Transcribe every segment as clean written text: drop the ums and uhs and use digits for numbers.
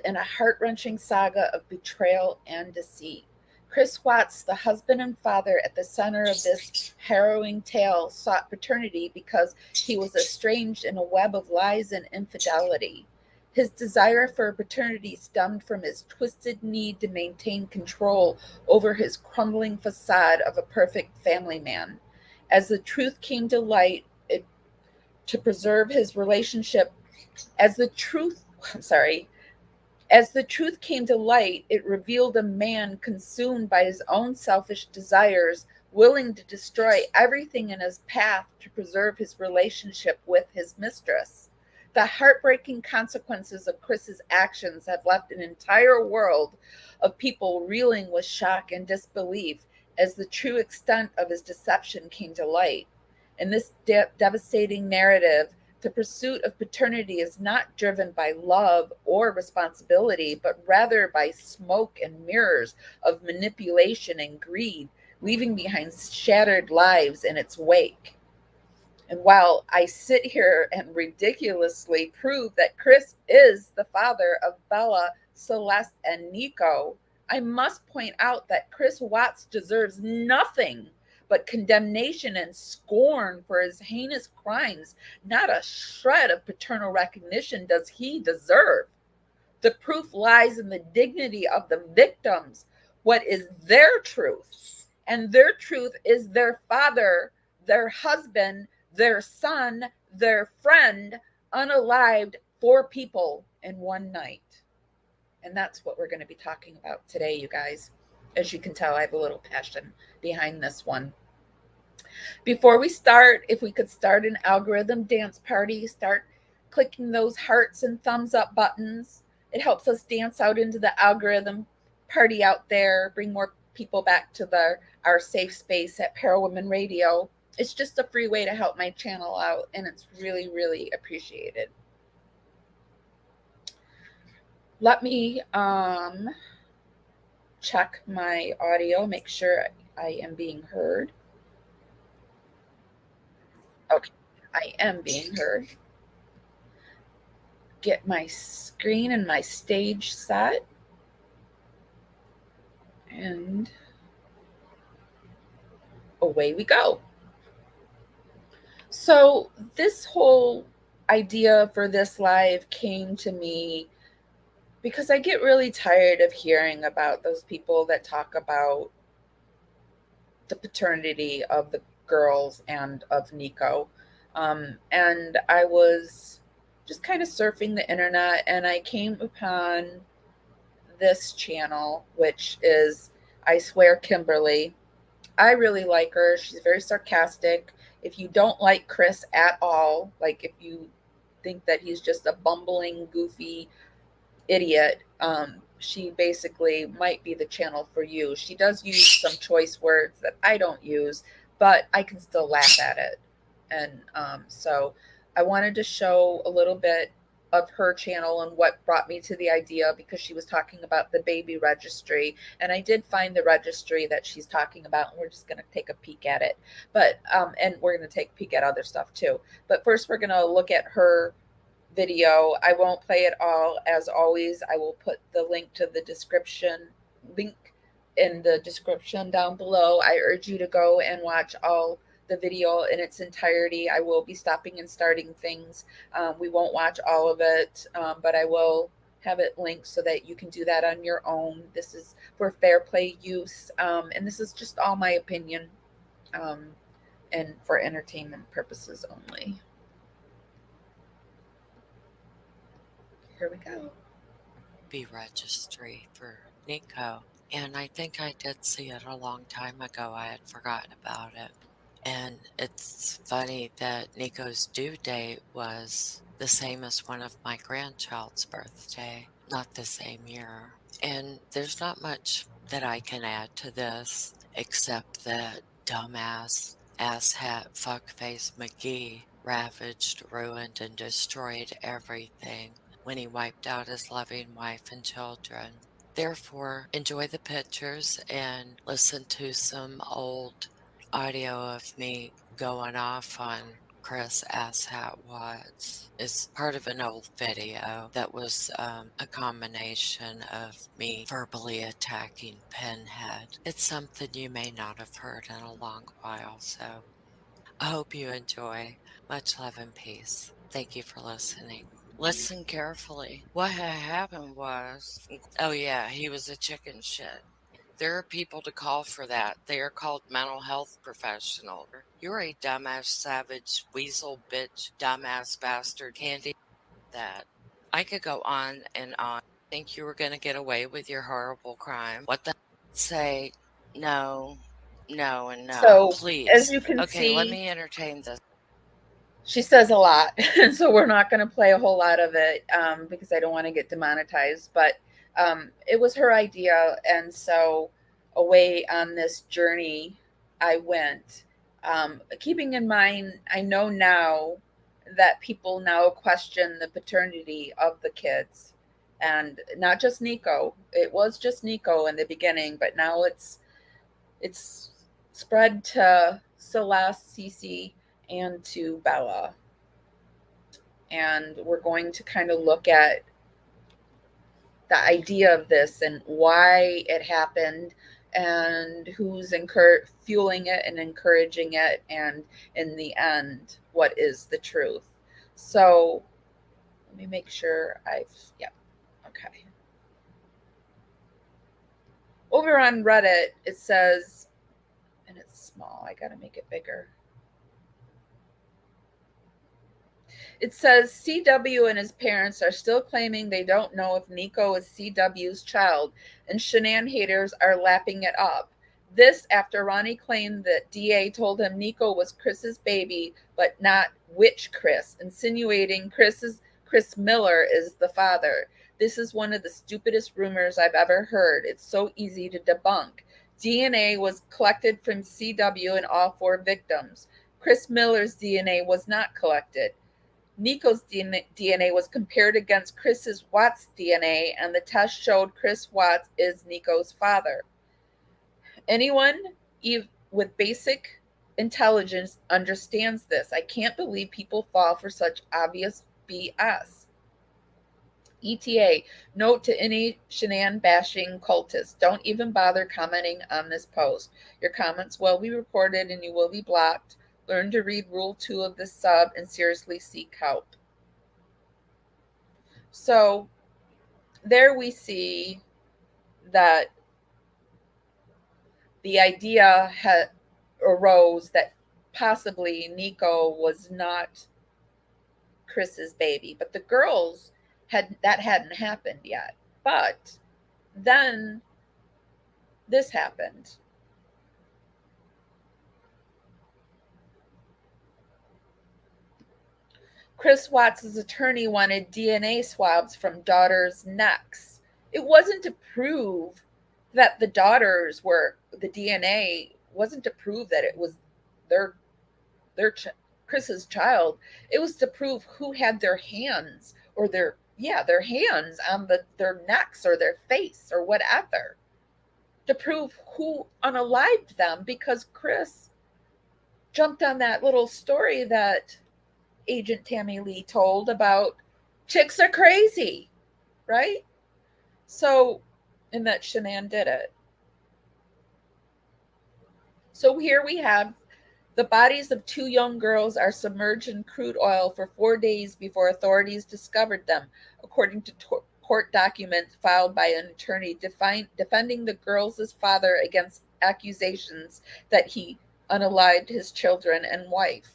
in a heart-wrenching saga of betrayal and deceit. Chris Watts, the husband and father at the center of this harrowing tale, sought paternity because he was estranged in a web of lies and infidelity. His desire for paternity stemmed from his twisted need to maintain control over his crumbling facade of a perfect family man. As the truth came to light, to preserve his relationship, as the truth, I'm sorry, as the truth came to light, it revealed a man consumed by his own selfish desires, willing to destroy everything in his path to preserve his relationship with his mistress. The heartbreaking consequences of Chris's actions have left an entire world of people reeling with shock and disbelief as the true extent of his deception came to light. In this devastating narrative, the pursuit of paternity is not driven by love or responsibility, but rather by smoke and mirrors of manipulation and greed, leaving behind shattered lives in its wake. And while I sit here and ridiculously prove that Chris is the father of Bella, Celeste, and Nico, I must point out that Chris Watts deserves nothing but condemnation and scorn for his heinous crimes. Not a shred of paternal recognition does he deserve. The proof lies in the dignity of the victims. What is their truth? And their truth is their father, their husband, their son, their friend, unalived, four people in one night. And that's what we're going to be talking about today, you guys. As you can tell, I have a little passion behind this one. Before we start, if we could start an algorithm dance party, start clicking those hearts and thumbs up buttons. It helps us dance out into the algorithm party out there, bring more people back to our safe space at Parawomen Radio. It's just a free way to help my channel out, and it's really, really appreciated. Let me check my audio, make sure I am being heard. Okay, I am being heard. Get my screen and my stage set. And away we go. So, this whole idea for this live came to me because I get really tired of hearing about those people that talk about the paternity of the girls and of Nico. And I was just kind of surfing the internet and I came upon this channel, which is I Swear Kimberly. I really like her. She's very sarcastic. If you don't like Chris at all, like if you think that he's just a bumbling, goofy idiot, she basically might be the channel for you. She does use some choice words that I don't use, but I can still laugh at it. And so I wanted to show a little bit of her channel and what brought me to the idea because she was talking about the baby registry. And I did find the registry that she's talking about, and we're just going to take a peek at it. But, and we're going to take a peek at other stuff too. But first, we're going to look at her video. I won't play it all. As always, I will put the link to the description link in the description down below. I urge you to go and watch all the video in its entirety. I will be stopping and starting things. We won't watch all of it, but I will have it linked so that you can do that on your own. This is for fair play use, and this is just all my opinion, and for entertainment purposes only. Here we go. Be registry for Nico. And I think I did see it a long time ago. I had forgotten about it. And it's funny that Nico's due date was the same as one of my grandchild's birthday, not the same year. And there's not much that I can add to this except that dumbass, asshat, fuckface McGee ravaged, ruined, and destroyed everything when he wiped out his loving wife and children. Therefore, enjoy the pictures and listen to some old audio of me going off on Chris Asshat Watts is part of an old video that was a combination of me verbally attacking Pinhead. It's something you may not have heard in a long while, so I hope you enjoy. Much love and peace. Thank you for listening. Listen carefully. What had happened was, oh yeah, he was a chicken shit. There are people to call for that. They are called mental health professionals. You're a dumbass, savage, weasel, bitch, dumbass, bastard, candy. That. I could go on and on. Think you were going to get away with your horrible crime? What the? Say no, no, and no. So, as Please. you can Okay, let see, me entertain this. she says a lot. And so we're not going to play a whole lot of it because I don't want to get demonetized. But it was her idea. And so away on this journey I went. Keeping in mind, I know now that people now question the paternity of the kids. And not just Nico. It was just Nico in the beginning, but now it's spread to Celeste, Cece, and to Bella. And we're going to kind of look at the idea of this and why it happened and who's fueling it and encouraging it, and in the end, what is the truth. So let me make sure yeah, okay. Over on Reddit, it says, and it's small, I gotta make it bigger. It says CW and his parents are still claiming they don't know if Nico is CW's child, and Shanann haters are lapping it up. This after Ronnie claimed that DA told him Nico was Chris's baby, but not which Chris, insinuating Chris Miller is the father. This is one of the stupidest rumors I've ever heard. It's so easy to debunk. DNA was collected from CW in all 4 victims. Chris Miller's DNA was not collected. Nico's DNA was compared against Chris Watts' DNA, and the test showed Chris Watts is Nico's father. Anyone with basic intelligence understands this. I can't believe people fall for such obvious BS. ETA, note to any Shanann bashing cultists, don't even bother commenting on this post. Your comments will be recorded and you will be blocked. Learn to read Rule 2 of this sub and seriously seek help. So there we see that the idea arose that possibly Nico was not Chris's baby, but the girls hadn't happened yet. But then this happened. Chris Watts' attorney wanted DNA swabs from daughters' necks. It wasn't to prove that the daughters were the DNA wasn't to prove that it was their Chris's child. It was to prove who had their hands or their hands on their necks or their face or whatever. To prove who unalived them, because Chris jumped on that little story that Agent Tammy Lee told about chicks are crazy, right? So, and that Shanann did it. So here we have the bodies of 2 young girls are submerged in crude oil for 4 days before authorities discovered them, according to court documents filed by an attorney defending the girls' father against accusations that he unalived his children and wife.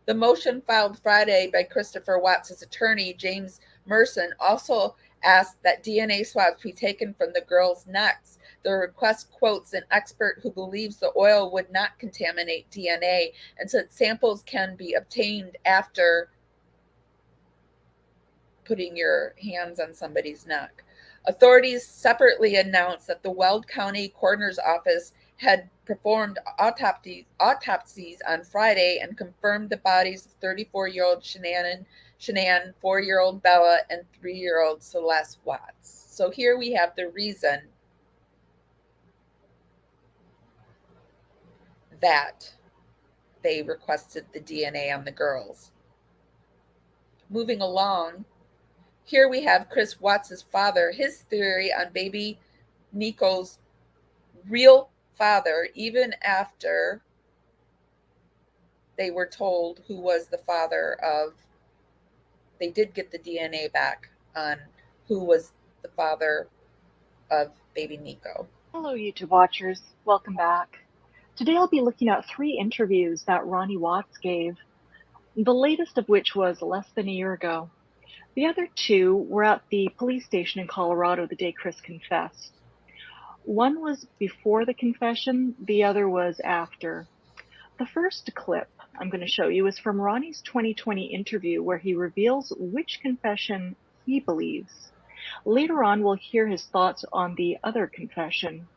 The motion filed Friday by Christopher Watts' attorney, James Merson, also asked that DNA swabs be taken from the girls' necks. The request quotes an expert who believes the oil would not contaminate DNA and said samples can be obtained after putting your hands on somebody's neck. Authorities separately announced that the Weld County Coroner's Office had performed autopsies on Friday and confirmed the bodies of 34-year-old Shanann, 4-year-old Bella, and 3-year-old Celeste Watts. So here we have the reason that they requested the DNA on the girls. Moving along, here we have Chris Watts' father, his theory on baby Nico's real father, even after they were told who was the father of, they did get the DNA back on who was the father of baby Nico. Hello, YouTube watchers. Welcome back. Today I'll be looking at 3 interviews that Ronnie Watts gave, the latest of which was less than a year ago. The other 2 were at the police station in Colorado the day Chris confessed. One was before the confession, the other was after. The first clip I'm going to show you is from Ronnie's 2020 interview where he reveals which confession he believes. Later on, we'll hear his thoughts on the other confession.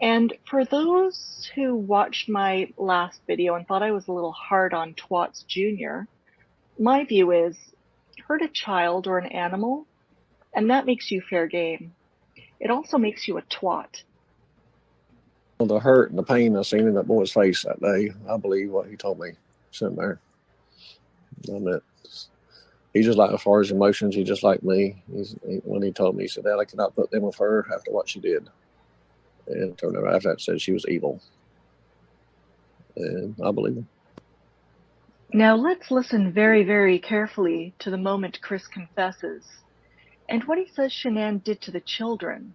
And for those who watched my last video and thought I was a little hard on Twats Jr., my view is hurt a child or an animal, and that makes you fair game. It also makes you a twat. The hurt and the pain I seen in that boy's face that day, I believe what he told me sitting there. I mean, he just like, as far as emotions, he just like me. When he told me, he said, Dad, I cannot put them with her after what she did. And turned around after that said she was evil. And I believe him. Now let's listen very, very carefully to the moment Chris confesses and what he says Shanann did to the children,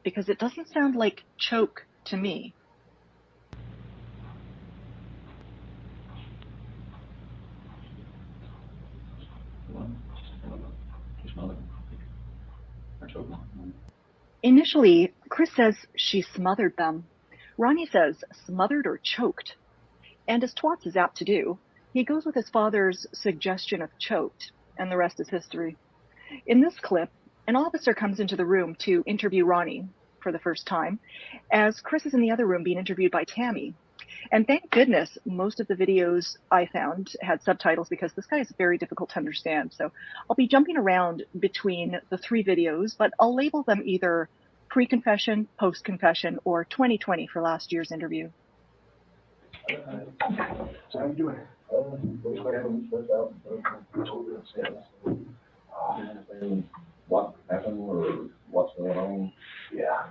because it doesn't sound like choke to me. Initially, Chris says she smothered them. Ronnie says smothered or choked. And as Twats is apt to do, he goes with his father's suggestion of choked, and the rest is history. In this clip, an officer comes into the room to interview Ronnie for the first time, as Chris is in the other room being interviewed by Tammy. And thank goodness most of the videos I found had subtitles, because this guy is very difficult to understand. So I'll be jumping around between the 3 videos, but I'll label them either pre-confession, post-confession, or 2020 for last year's interview. So how you doing? What happened or what's going on? Yeah.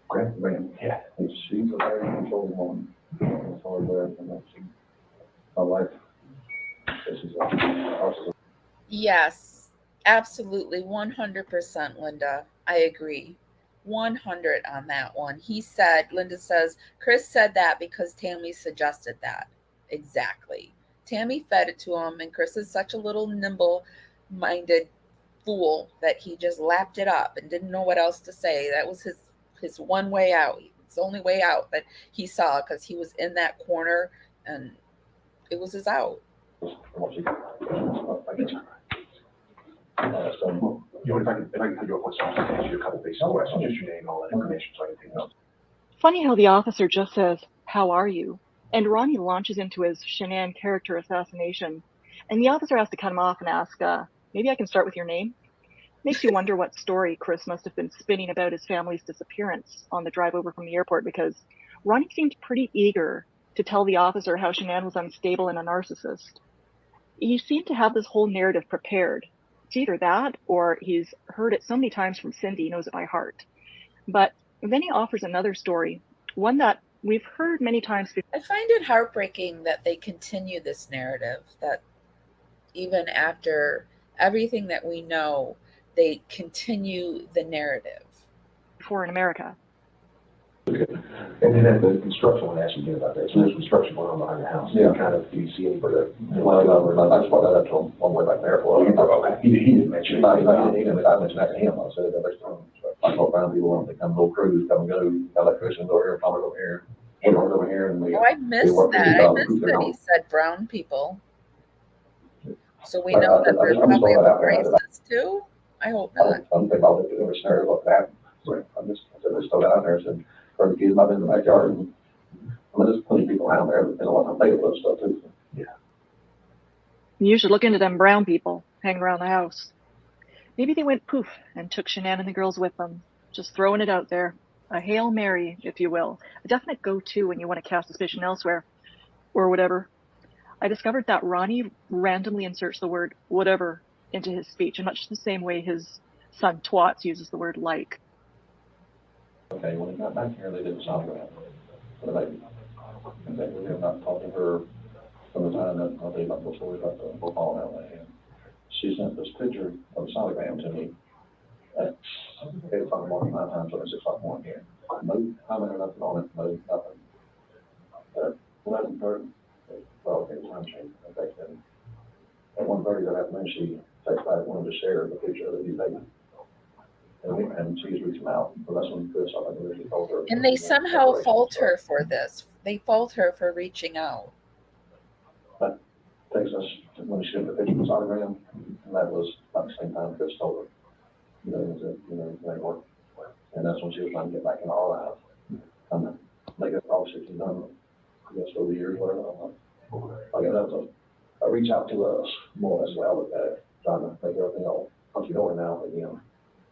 Grant the man. Yeah. She's a very controlling woman. As far as everything my life. This is awesome. Yes, absolutely, 100%, Linda. I agree. 100 on that one. He said, Linda says, Chris said that because Tammy suggested that. Exactly. Tammy fed it to him, and Chris is such a little nimble-minded fool that he just lapped it up and didn't know what else to say. That was his one way out. It's the only way out that he saw, because he was in that corner, and it was his out. So, you know, if I can put you up with something, ask you a couple basic questions, just your name and all that information, so I can take notes. Funny how the officer just says, "How are you?" And Ronnie launches into his Shanann character assassination. And the officer has to cut him off and ask, maybe I can start with your name? Makes you wonder what story Chris must have been spinning about his family's disappearance on the drive over from the airport, because Ronnie seemed pretty eager to tell the officer how Shanann was unstable and a narcissist. He seemed to have this whole narrative prepared. It's either that, or he's heard it so many times from Cindy, he knows it by heart. But then he offers another story, one that we've heard many times before. I find it heartbreaking that they continue this narrative, that even after everything that we know, they continue the narrative. Before in America. And then at the construction, when I asked you again about that, so there's construction going on behind the house. Yeah. Kind of, do you see any further? Well, I just brought that up to him one way back there. Well, okay. He didn't mention it. I mentioned that to him. I said, everybody's telling him. So I told around people, they come little crews, come and go, electricians over here, plumbers over here, handlers over here. And I missed that. I missed that he said brown people. So we know that there's probably other races too? I hope not. I don't think I'll ever scenario like that. So I just throw that out there and said, for the kids might be in the backyard, and there's plenty of people around there that don't want to play with those stuff too. So, yeah. You should look into them brown people hanging around the house. Maybe they went poof and took Shanann and the girls with them. Just throwing it out there. A Hail Mary, if you will. A definite go-to when you want to cast suspicion elsewhere, or whatever. I discovered that Ronnie randomly inserts the word whatever into his speech in much the same way his son Twats uses the word like. Okay, when he got back here, they did a sonogram for the baby. And they have not talked to her from the time that, I'll tell you about the story about the falling out of my hand. She sent this picture of a sonogram to me at 8 o'clock in the morning, my time, so it's 6 o'clock in the morning here. No comment or nothing on it, no, nothing. At 11:30, well, okay, time change, okay, then at 1:30 that afternoon, she texted back, wanted to share the picture of the new baby. And she's reaching out, but that's when Chris, I think, originally told her. And they somehow fault her for this. They fault her for reaching out. That takes us to when she sent the picture of the sonogram, and that was about the same time Chris told her, it ain't work. And that's when she was trying to get back in all that. They got obviously done, I guess, over the years, whatever. I guess that was a reach out to us, more or less, well, look at it, trying to make everything all hunky dory now, again.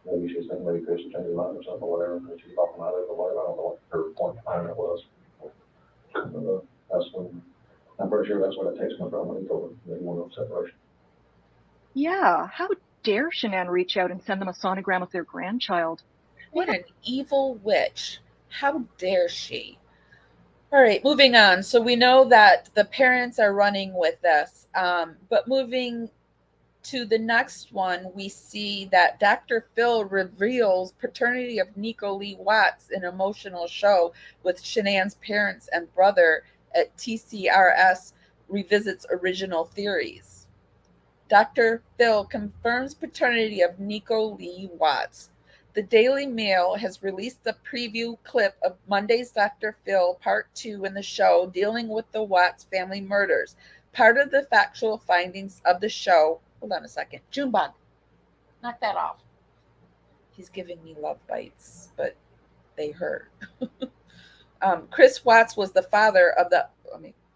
Maybe she's thinking maybe Chris will change his mind or something or whatever, and she's talking about it or whatever. I don't know what her point of time it was. That's when, I'm pretty sure that's where that text came from when he told her they wanted a separation. Yeah, how dare Shanann reach out and send them a sonogram of their grandchild? What an evil witch. How dare she? All right, moving on. So we know that the parents are running with this, but moving to the next one, we see that Dr. Phil reveals paternity of Nico Lee Watts in emotional show with Shanann's parents and brother at TCRS revisits original theories. Dr. Phil confirms paternity of Nico Lee Watts. The Daily Mail has released a preview clip of Monday's Dr. Phil Part 2 in the show dealing with the Watts family murders. Part of the factual findings of the show. Hold on a second. Junebug, knock that off. He's giving me love bites, but they hurt. Chris Watts was the father of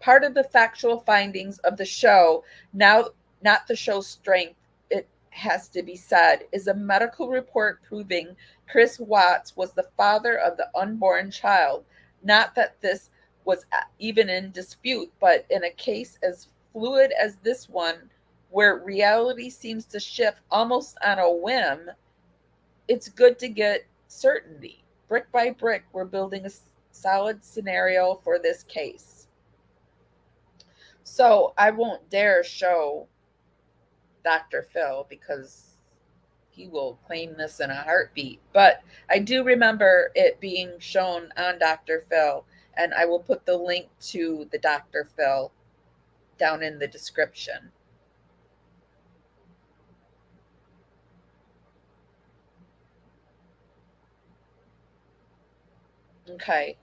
part of the factual findings of the show, now not the show's strength, it has to be said, is a medical report proving Chris Watts was the father of the unborn child. Not that this was even in dispute, but in a case as fluid as this one, where reality seems to shift almost on a whim, it's good to get certainty. Brick by brick, we're building a solid scenario for this case. So I won't dare show Dr. Phil because he will claim this in a heartbeat. But I do remember it being shown on Dr. Phil, and I will put the link to the Dr. Phil down in the description. Okay.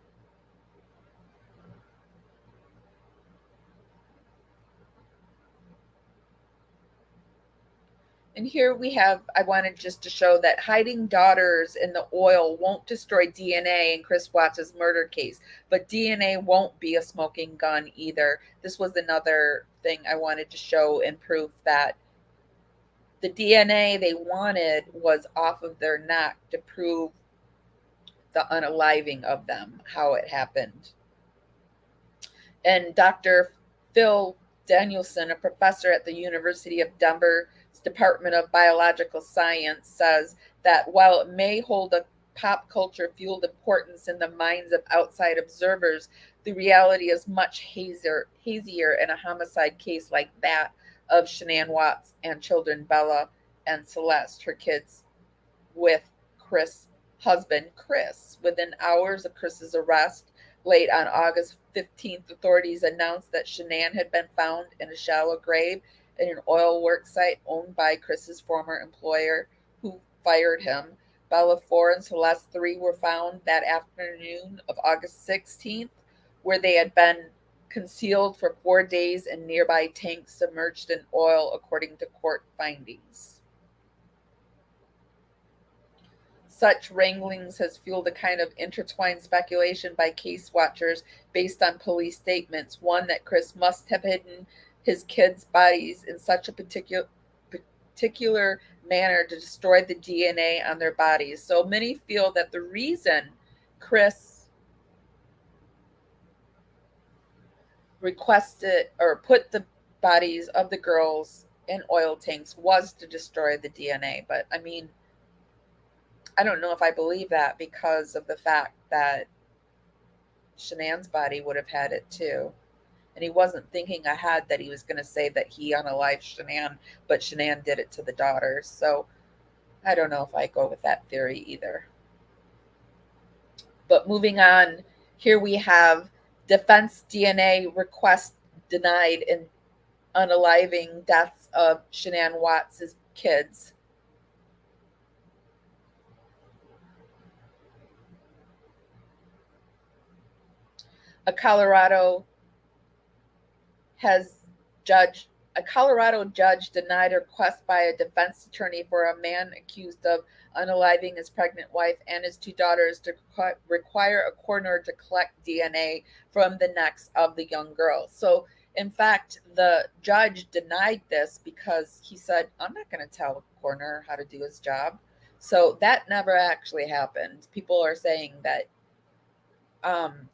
And here we have, I wanted just to show that hiding daughters in the oil won't destroy DNA in Chris Watts' murder case, but DNA won't be a smoking gun either. This was another thing I wanted to show and prove that the DNA they wanted was off of their neck to prove the unaliving of them, how it happened. And Dr. Phil Danielson, a professor at the University of Denver's Department of Biological Science, says that while it may hold a pop culture fueled importance in the minds of outside observers, the reality is much hazier in a homicide case like that of Shanann Watts and children Bella and Celeste, her kids, with Chris' husband, Chris. Within hours of Chris's arrest, late on August 15th, authorities announced that Shanann had been found in a shallow grave in an oil work site owned by Chris's former employer, who fired him. Bella 4 and Celeste 3 were found that afternoon of August 16th, where they had been concealed for 4 days in nearby tanks submerged in oil, according to court findings. Such wranglings has fueled a kind of intertwined speculation by case watchers based on police statements. One, that Chris must have hidden his kids' bodies in such a particular manner to destroy the DNA on their bodies. So many feel that the reason Chris requested or put the bodies of the girls in oil tanks was to destroy the DNA. But I mean, I don't know if I believe that because of the fact that Shanann's body would have had it too. And he wasn't thinking ahead that he was going to say that he unalived Shanann, but Shanann did it to the daughters. So I don't know if I go with that theory either. But moving on, here we have defense DNA request denied in unaliving deaths of Shanann Watts' kids. A Colorado judge denied a request by a defense attorney for a man accused of unaliving his pregnant wife and his two daughters to require a coroner to collect DNA from the necks of the young girls. So, in fact, the judge denied this because he said, I'm not going to tell the coroner how to do his job. So that never actually happened. People are saying that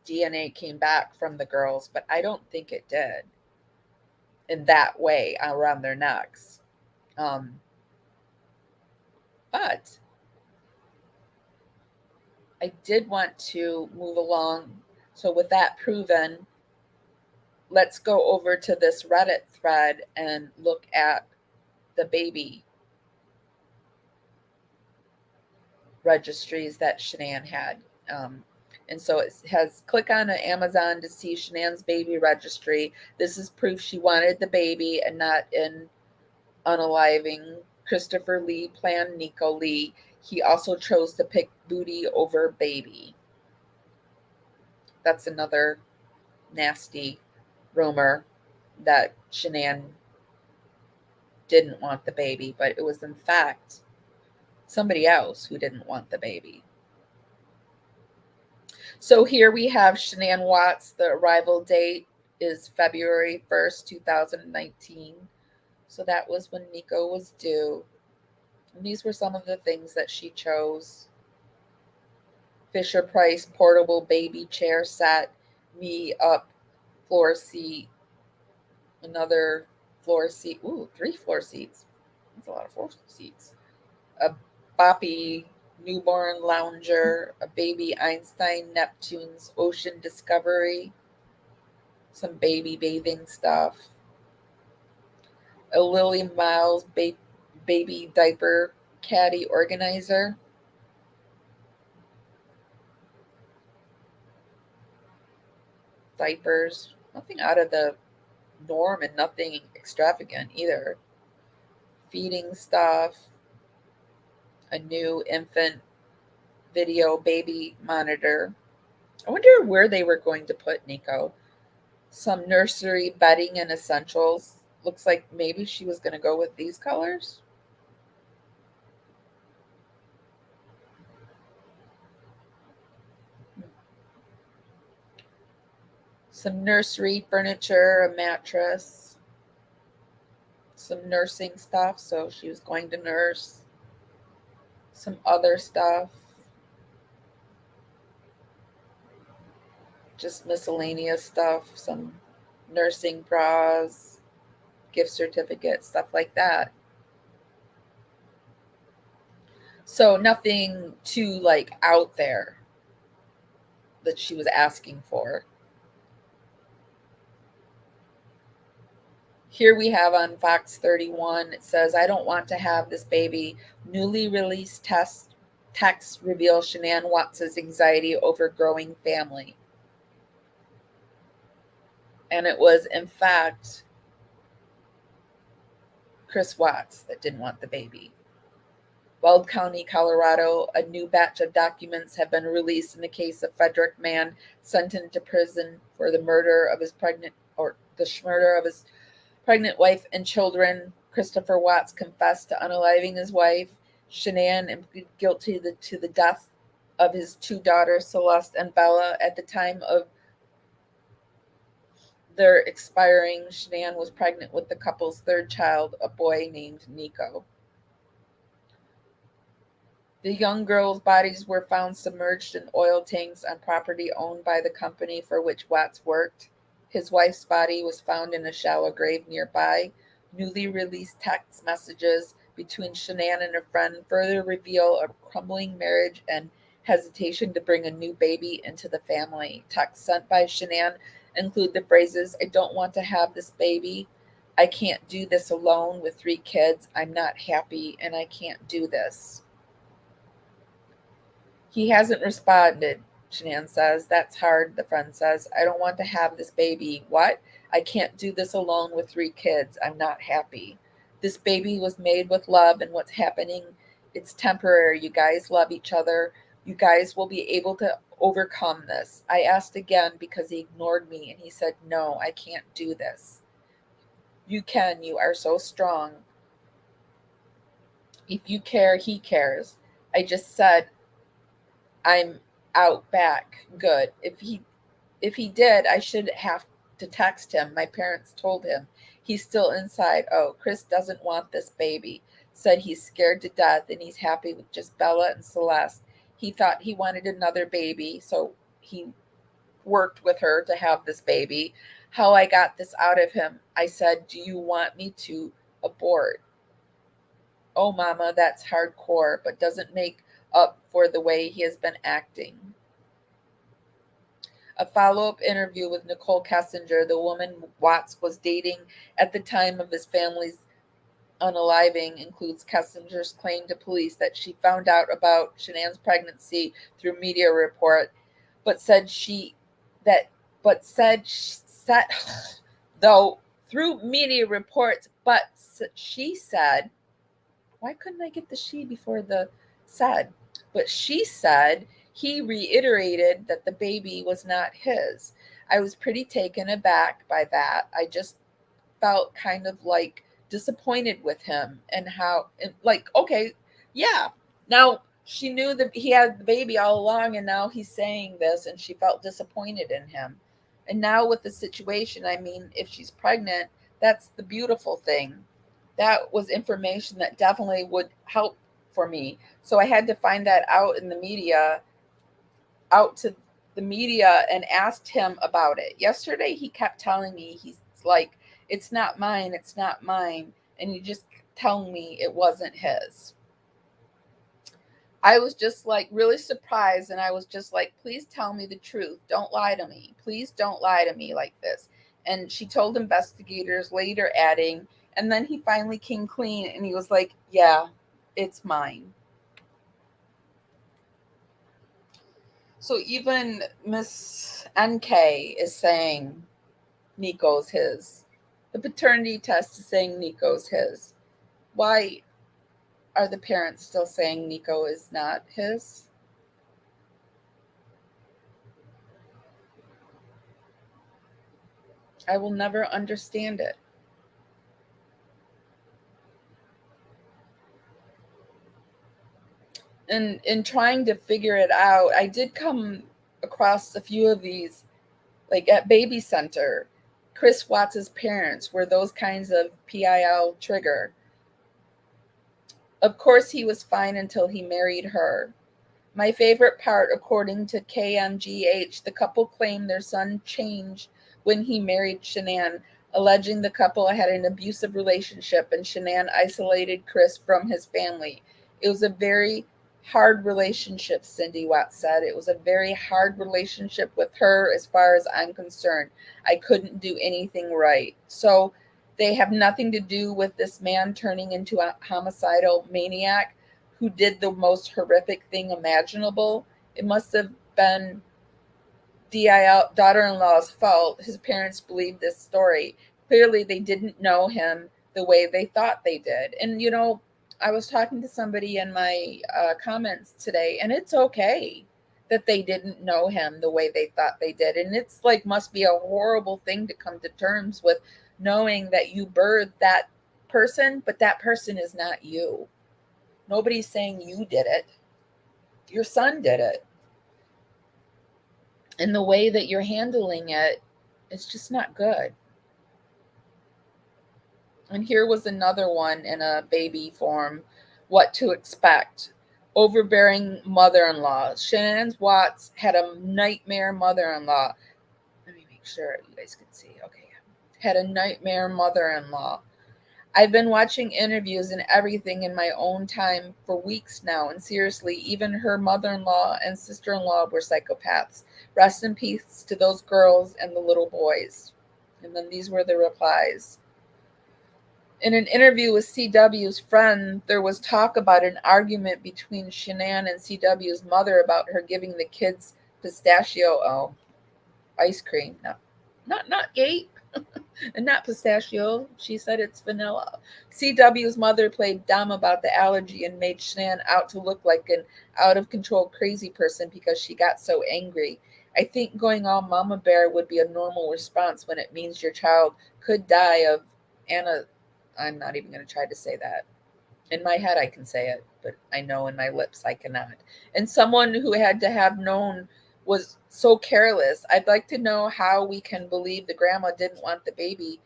DNA came back from the girls, but I don't think it did in that way around their necks. But I did want to move along. So with that proven, let's go over to this Reddit thread and look at the baby registries that Shanann had. And so it has click on Amazon to see Shanann's baby registry. This is proof she wanted the baby and not in unaliving. Christopher Lee planned Nico Lee. He also chose to pick booty over baby. That's another nasty rumor that Shanann didn't want the baby, but it was in fact somebody else who didn't want the baby. So here we have Shanann Watts. The arrival date is February 1st, 2019. So that was when Nico was due. And these were some of the things that she chose. Fisher Price portable baby chair set, me up floor seat, another floor seat. Ooh, 3 floor seats. That's a lot of floor seats. A boppy newborn lounger, a baby Einstein Neptune's Ocean Discovery, some baby bathing stuff, a Lily Miles baby diaper caddy organizer, diapers, nothing out of the norm and nothing extravagant either. Feeding stuff, a new infant video baby monitor. I wonder where they were going to put Nico. Some nursery bedding and essentials. Looks like maybe she was going to go with these colors. Some nursery furniture, a mattress, some nursing stuff. So she was going to nurse. Some other stuff. Just miscellaneous stuff. Some nursing bras, gift certificates, stuff like that. So nothing too like out there that she was asking for. Here we have on Fox 31, it says, I don't want to have this baby. Newly released texts reveal Shanann Watts' anxiety over growing family. And it was, in fact, Chris Watts that didn't want the baby. Weld County, Colorado, a new batch of documents have been released in the case of Frederick Mann, sentenced to prison for the murder of his pregnant wife and children. Christopher Watts confessed to unaliving his wife, Shanann, and pleaded guilty to the death of his two daughters, Celeste and Bella. At the time of their expiring, Shanann was pregnant with the couple's third child, a boy named Nico. The young girls' bodies were found submerged in oil tanks on property owned by the company for which Watts worked. His wife's body was found in a shallow grave nearby. Newly released text messages between Shanann and a friend further reveal a crumbling marriage and hesitation to bring a new baby into the family. Texts sent by Shanann include the phrases, "I don't want to have this baby. I can't do this alone with 3 kids. I'm not happy and I can't do this." He hasn't responded, Shanann says. "That's hard," the friend says. "I don't want to have this baby." What? "I can't do this alone with 3 kids. I'm not happy. This baby was made with love, and what's happening, it's temporary. You guys love each other. You guys will be able to overcome this." I asked again because he ignored me, and he said, "No, I can't do this." "You can. You are so strong. If you care, he cares." I just said, "I'm out back." Good. If he did, I should have to text him. My parents told him. He's still inside. Oh, Chris doesn't want this baby. Said he's scared to death and he's happy with just Bella and Celeste. He thought he wanted another baby, so he worked with her to have this baby. How I got this out of him. I said, "Do you want me to abort?" "Oh, Mama, that's hardcore, but doesn't make up for the way he has been acting." A follow-up interview with Nicole Kessinger, the woman Watts was dating at the time of his family's unaliving, includes Kessinger's claim to police that she found out about Shanann's pregnancy through media report, but said though through media reports, but she said, why couldn't I get the she before the said? But she said he reiterated that the baby was not his. I was pretty taken aback by that. I just felt kind of like disappointed with him and how, like, okay, yeah. Now she knew that he had the baby all along, and now he's saying this, and she felt disappointed in him. And now with the situation, I mean, if she's pregnant, that's the beautiful thing. That was information that definitely would help for me. So I had to find that out in the media, out to the media, and asked him about it. Yesterday, he kept telling me, he's like, "It's not mine, it's not mine." And he just telling me it wasn't his. I was just like really surprised, and I was just like, "Please tell me the truth. Don't lie to me. Please don't lie to me like this." And she told investigators later, adding, and then he finally came clean and he was like, "Yeah, it's mine." So even Miss NK is saying Nico's his. The paternity test is saying Nico's his. Why are the parents still saying Nico is not his? I will never understand it. And in trying to figure it out, I did come across a few of these, like at Baby Center. Chris Watts' parents were those kinds of PIL trigger. Of course, he was fine until he married her. My favorite part, according to KMGH, the couple claimed their son changed when he married Shanann, alleging the couple had an abusive relationship and Shanann isolated Chris from his family. It was a very hard relationship, Cindy Watts said. It was a very hard relationship with her as far as I'm concerned. I couldn't do anything right. So they have nothing to do with this man turning into a homicidal maniac who did the most horrific thing imaginable. It must have been DIL daughter-in-law's fault. His parents believed this story. Clearly, they didn't know him the way they thought they did. And, you know, I was talking to somebody in my comments today, and it's okay that they didn't know him the way they thought they did. And it's like, must be a horrible thing to come to terms with, knowing that you birthed that person, but that person is not you. Nobody's saying you did it. Your son did it. And the way that you're handling it, it's just not good. And here was another one in a baby form, what to expect. overbearing mother-in-law. Shanann Watts had a nightmare mother-in-law. Let me make sure you guys can see. Okay. Had a nightmare mother-in-law. I've been watching interviews and everything in my own time for weeks now, and seriously, even her mother-in-law and sister-in-law were psychopaths. Rest in peace to those girls and the little boys. And then these were the replies. In an interview with CW's friend, there was talk about an argument between Shanann and CW's mother about her giving the kids pistachio ice cream. Not Gape. And not pistachio. She said it's vanilla. CW's mother played dumb about the allergy and made Shanann out to look like an out-of-control crazy person because she got so angry. I think going all mama bear would be a normal response when it means your child could die of I'm not even going to try to say that. In my head, I can say it, but I know in my lips I cannot. And someone who had to have known was so careless. I'd like to know how we can believe the grandma didn't want the baby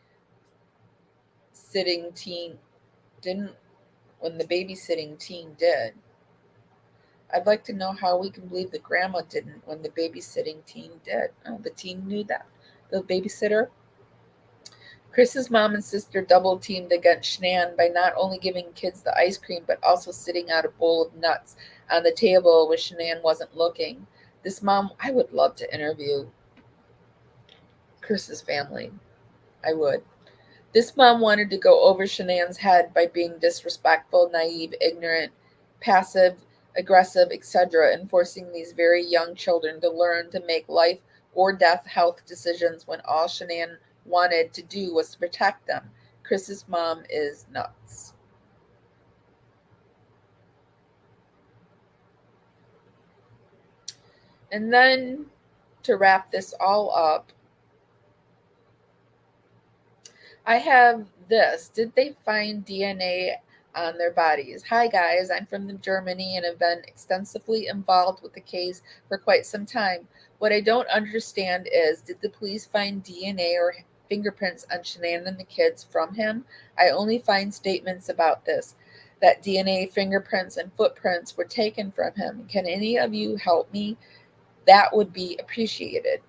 sitting teen didn't when the babysitting teen did. I'd like to know how we can believe the grandma didn't when the babysitting teen did. Oh, the teen knew that. The babysitter. Chris's mom and sister double teamed against Shanann by not only giving kids the ice cream, but also sitting out a bowl of nuts on the table when Shanann wasn't looking. This mom, I would love to interview Chris's family. I would. This mom wanted to go over Shanann's head by being disrespectful, naive, ignorant, passive, aggressive, etc., and forcing these very young children to learn to make life or death health decisions when all Shanann wanted to do was to protect them. Chris's mom is nuts. And then to wrap this all up, I have this. Did they find DNA on their bodies? Hi guys, I'm from Germany and have been extensively involved with the case for quite some time. What I don't understand is, did the police find DNA or fingerprints on Shanann and the kids from him? I only find statements about this, that DNA, fingerprints, and footprints were taken from him. Can any of you help me? That would be appreciated.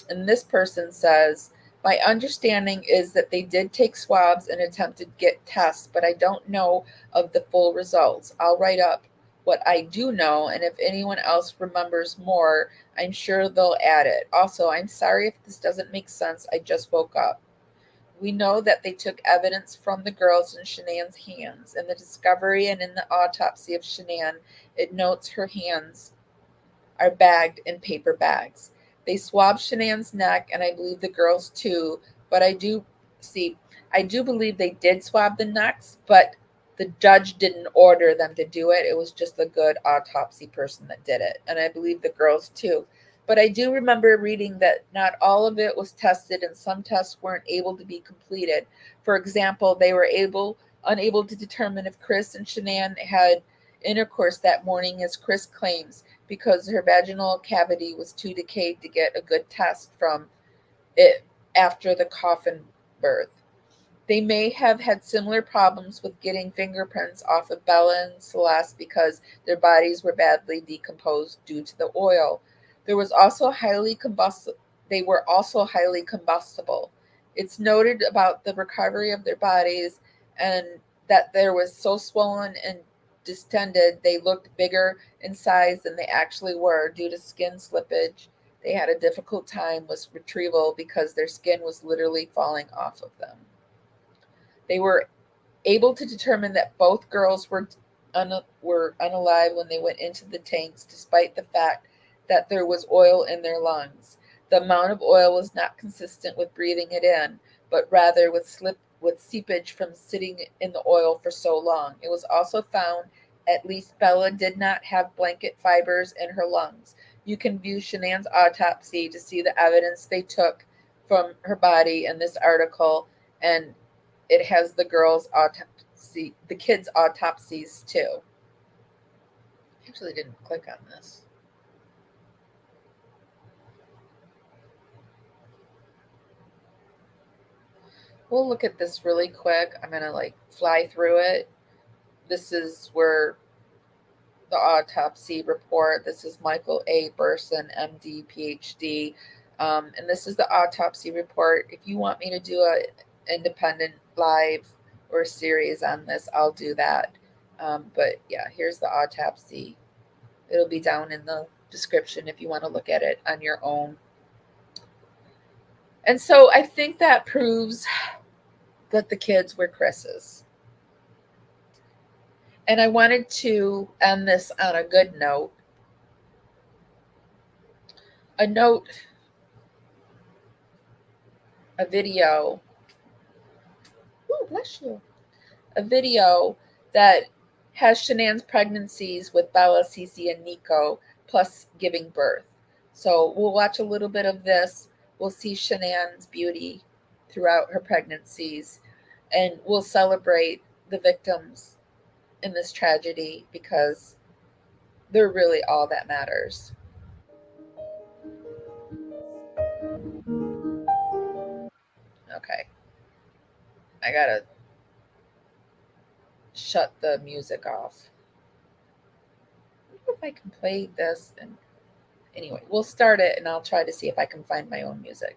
And this person says, my understanding is that they did take swabs and attempted to get tests, but I don't know of the full results. I'll write up what I do know, and if anyone else remembers more, I'm sure they'll add it. Also, I'm sorry if this doesn't make sense. I just woke up. We know that they took evidence from the girls in Shanann's hands. In the discovery and in the autopsy of Shanann, it notes her hands are bagged in paper bags. They swabbed Shanann's neck, and I believe the girls too, but I do believe they did swab the necks, but the judge didn't order them to do it. It was just a good autopsy person that did it, and I believe the girls too. But I do remember reading that not all of it was tested, and some tests weren't able to be completed. For example, they were unable to determine if Chris and Shanann had intercourse that morning, as Chris claims, because her vaginal cavity was too decayed to get a good test from it after the coffin birth. They may have had similar problems with getting fingerprints off of Bella and Celeste because their bodies were badly decomposed due to the oil. They were also highly combustible. It's noted about the recovery of their bodies and that there was so swollen and distended they looked bigger in size than they actually were due to skin slippage. They had a difficult time with retrieval because their skin was literally falling off of them. They were able to determine that both girls were unalive when they went into the tanks, despite the fact that there was oil in their lungs. The amount of oil was not consistent with breathing it in, but rather with seepage from sitting in the oil for so long. It was also found at least Bella did not have blanket fibers in her lungs. You can view Shanann's autopsy to see the evidence they took from her body in this article, and it has the girls' autopsy, the kids' autopsies too. I actually didn't click on this. We'll look at this really quick. I'm going to fly through it. This is where the autopsy report. This is Michael A. Burson, MD, PhD. And this is the autopsy report. If you want me to do an independent live or series on this, I'll do that. But yeah, here's the autopsy. It'll be down in the description if you want to look at it on your own. And so I think that proves that the kids were Chris's. And I wanted to end this on a good note. A video. Oh, bless you. A video that has Shanann's pregnancies with Bella, Cece, and Nico, plus giving birth. So we'll watch a little bit of this. We'll see Shanann's beauty throughout her pregnancies, and we'll celebrate the victims in this tragedy because they're really all that matters. Okay. I gotta shut the music off. I wonder if I can play this. And anyway, we'll start it and I'll try to see if I can find my own music.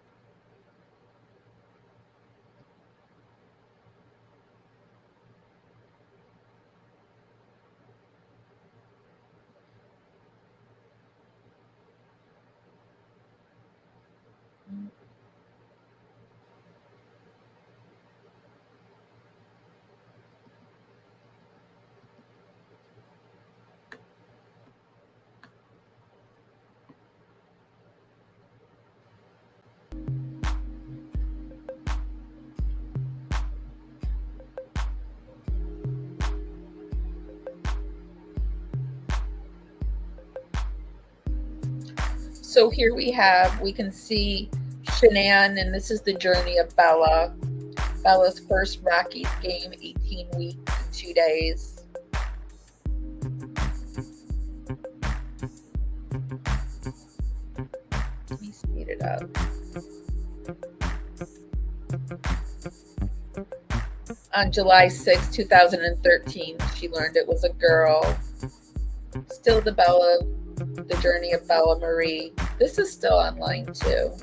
So here we can see Shanann, and this is the journey of Bella. Bella's first Rockies game, 18 weeks and 2 days. Let me speed it up. On July 6, 2013, she learned it was a girl. Still the journey of Bella Marie. This is still online too,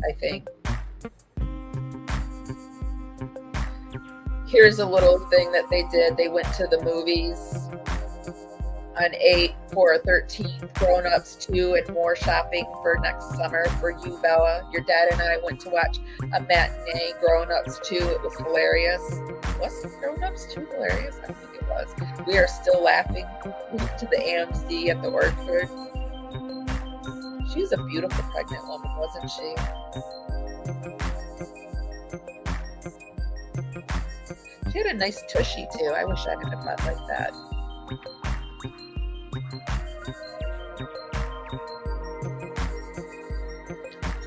I think. Here's a little thing that they did. They went to the movies on 8/4/13, grown-ups 2 and more shopping for next summer for you, Bella. Your dad and I went to watch a matinee, Grown-ups 2. It was hilarious. Was Grown-ups 2 hilarious? I think it was. We are still laughing. We went to the AMC at the Orchard. She was a beautiful pregnant woman, wasn't she? She had a nice tushy too. I wish I could have butt like that.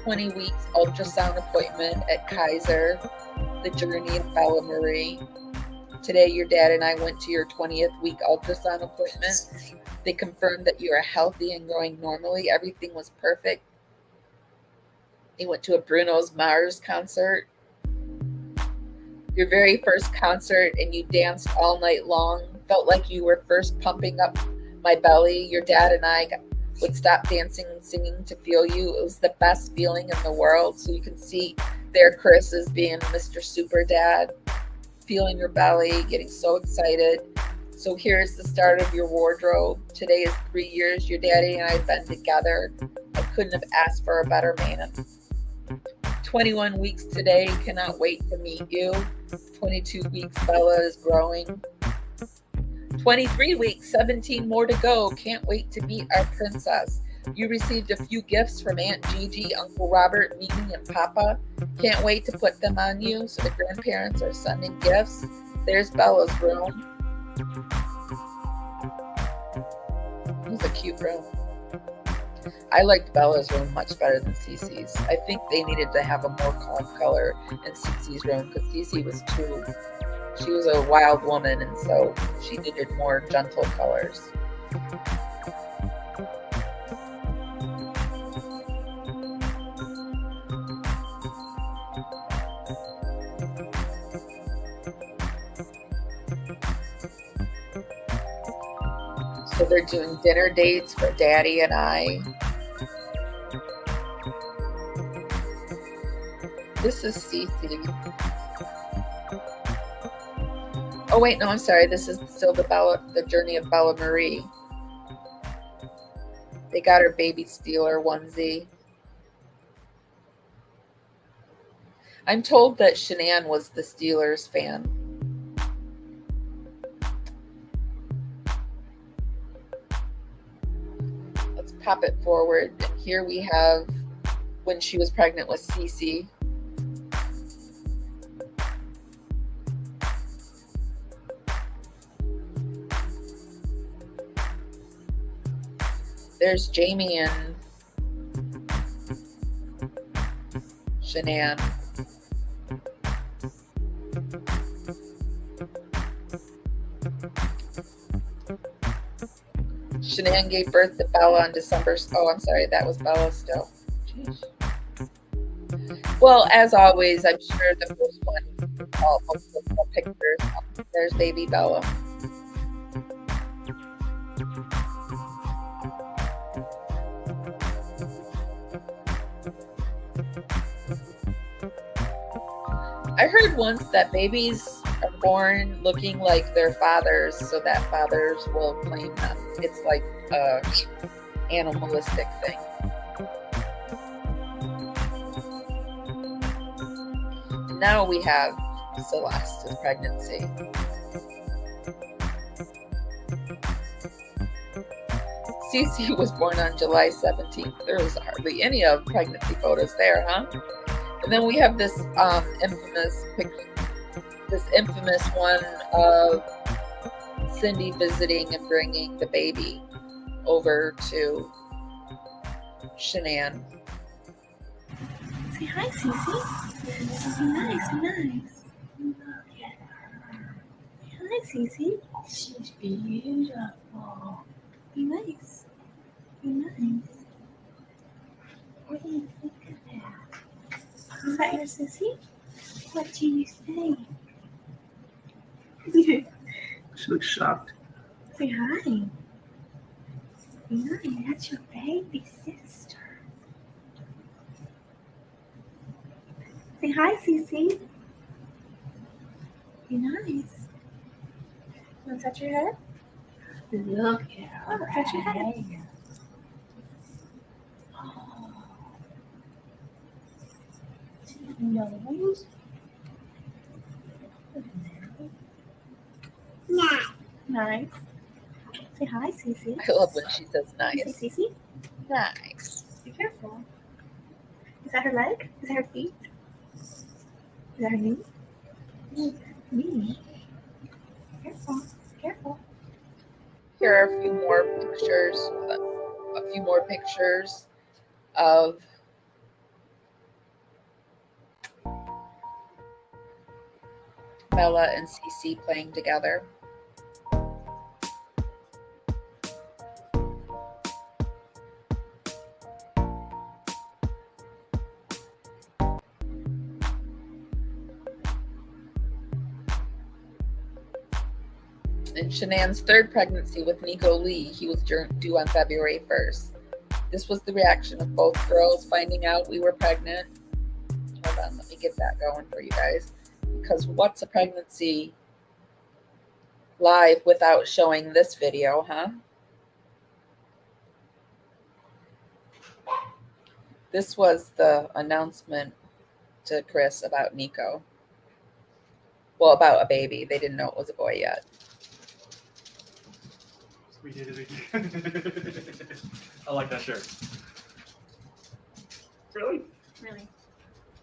"20 weeks ultrasound appointment at Kaiser, the journey of Bella Marie. Today, your dad and I went to your 20th week ultrasound appointment. They confirmed that you are healthy and growing normally. Everything was perfect. They went to a Bruno Mars concert. Your very first concert, and you danced all night long. Felt like you were first pumping up my belly. Your dad and I would stop dancing and singing to feel you. It was the best feeling in the world." So you can see there Chris is being Mr. Super Dad, feeling your belly, getting so excited. So here's the start of your wardrobe. Today is 3 years your daddy and I have been together. I couldn't have asked for a better man. 21 weeks today. Cannot wait to meet you. 22 weeks. Bella is growing. 23 weeks. 17 more to go. Can't wait to meet our princess. You received a few gifts from Aunt Gigi, Uncle Robert, Mimi, and Papa. Can't wait to put them on you. So the grandparents are sending gifts. There's Bella's room. It was a cute room. I liked Bella's room much better than Cece's. I think they needed to have a more calm color in Cece's room because Cece was she was a wild woman, and so she needed more gentle colors. So they're doing dinner dates for Daddy and I. This is Cece. Oh wait, no, I'm sorry. This is still the journey of Bella Marie. They got her baby Steeler onesie. I'm told that Shanann was the Steelers fan. Let's pop it forward. Here we have when she was pregnant with Cece. There's Jamie and Shanann. Shanann gave birth to Bella on December. Oh, I'm sorry, that was Bella still. Jeez. Well, as always, I'm sure the first one, all the pictures. There's baby Bella. I heard once that babies are born looking like their fathers so that fathers will claim them. It's like a animalistic thing. Now we have Celeste's pregnancy. Cece was born on July 17th. There was hardly any of pregnancy photos there, huh? And then we have this infamous one of Cindy visiting and bringing the baby over to Shanann. Say hi, Cece. Be nice, be nice. Look at her. Hi, Cece. She's beautiful. Be nice. Be nice. What do you think of that? Is that your sissy? What do you think? She looks shocked. Say hi. Be nice. That's your baby sister. Say hi, Cece. Be nice. Want to touch your head? Look at her. Oh, touch your head. Oh. Nose. Nice. Nice. Say hi, Cece. I love when she says nice. Say Cece. Nice. Be careful. Is that her leg? Is that her feet? Is that her knee? Knee. Careful. Careful. Here are a few more pictures of Bella and Cece playing together. In Shanann's third pregnancy with Nico Lee, he was due on February 1st. This was the reaction of both girls finding out we were pregnant. Hold on, let me get that going for you guys. Because what's a pregnancy live without showing this video, huh? This was the announcement to Chris about Nico. Well, about a baby. They didn't know it was a boy yet. We did it again. I like that shirt. Really? Really?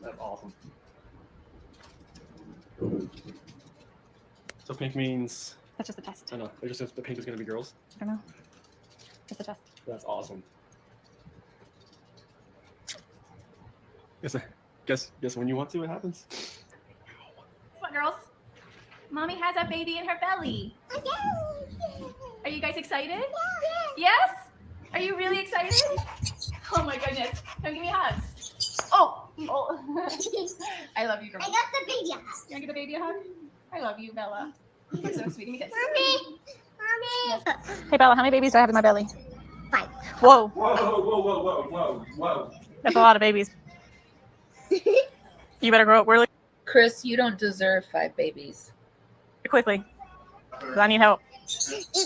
That's awesome. So pink means... That's just a test. I know. It just says the pink is going to be girls. I don't know. Just a test. That's awesome. Guess when you want to, it happens. Come on, girls. Mommy has a baby in her belly. Are you guys excited? Yes? Are you really excited? Oh my goodness. Come give me a hug. Oh. I love you, girls. I got the baby hug. You want to get the baby a hug? I love you, Bella. You're so sweet. Give me a kiss. Mommy. Yes. Hey, Bella, how many babies do I have in my belly? 5. Whoa. Whoa. That's a lot of babies. You better grow up really Chris, you don't deserve 5 babies. quickly, because I need help. It's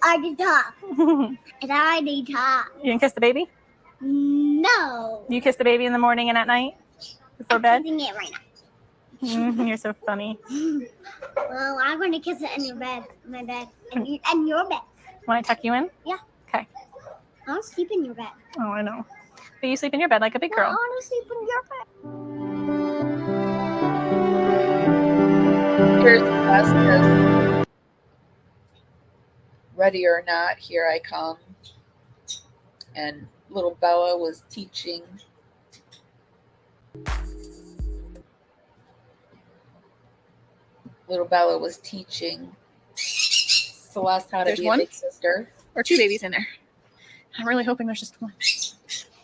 already tough. It's already tough. You can kiss the baby? No. You kiss the baby in the morning and at night before bed? I'm kissing it right now. You're so funny. Well, I'm going to kiss it in your bed, my bed, and your bed. Want I tuck you in? Yeah. Okay. I want to sleep in your bed. Oh, I know. But you sleep in your bed like a big I girl. want to sleep in your bed. Here's the best. Ready or not, here I come. And little Bella was teaching. Celeste how to There's be one? a big sister. Or 2 babies in there. I'm really hoping there's just one.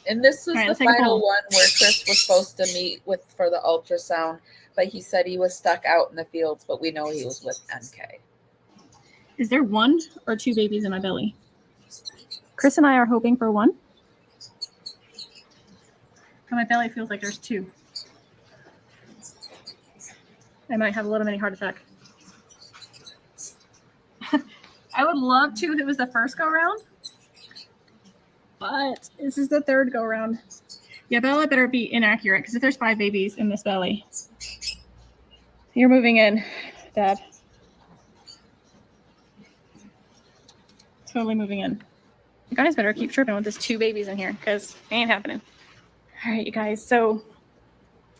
And this was All right, the let's take a final poll. one where Chris was supposed to meet with for the ultrasound, but he said he was stuck out in the fields, but we know he was with NK. Is there 1 or 2 babies in my belly? Chris and I are hoping for 1. And my belly feels like there's 2. I might have a little mini heart attack. I would love to if it was the first go round, but this is the 3rd go round. Yeah, Bella better be inaccurate because if there's 5 babies in this belly, you're moving in, Dad. Totally moving in. You guys better keep tripping with this 2 babies in here because it ain't happening. All right, you guys. So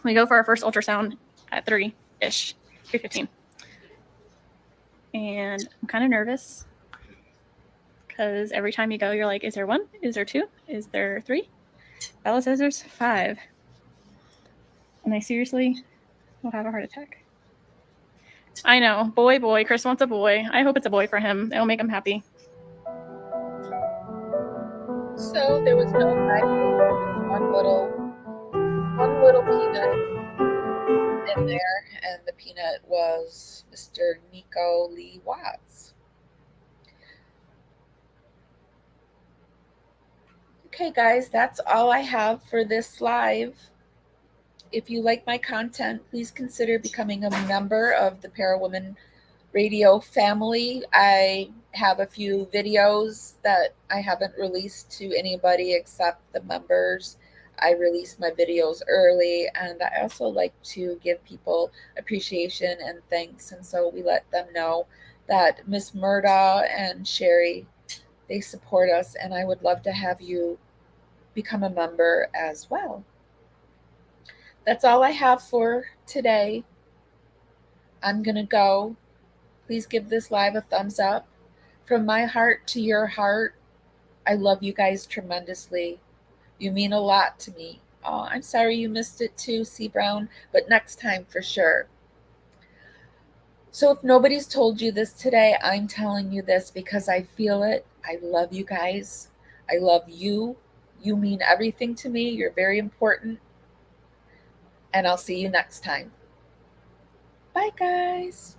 we go for our first ultrasound at 3-ish, 3:15. And I'm kind of nervous because every time you go, you're like, is there 1? Is there 2? Is there 3? Bella says there's 5. And I seriously will have a heart attack. I know. Boy. Chris wants a boy. I hope it's a boy for him. It'll make him happy. So there was no 5 babies, one little peanut in there, and the peanut was Mr. Nico Lee Watts. Okay, guys, that's all I have for this live. If you like my content, please consider becoming a member of the Parawoman Radio family. I have a few videos that I haven't released to anybody except the members. I release my videos early, and I also like to give people appreciation and thanks, and so we let them know that Miss Murda and Sherry, they support us, and I would love to have you become a member as well. That's all I have for today. I'm going to go. Please give this live a thumbs up. From my heart to your heart, I love you guys tremendously. You mean a lot to me. Oh, I'm sorry you missed it too, C. Brown, but next time for sure. So if nobody's told you this today, I'm telling you this because I feel it. I love you guys. I love you. You mean everything to me. You're very important. And I'll see you next time. Bye, guys.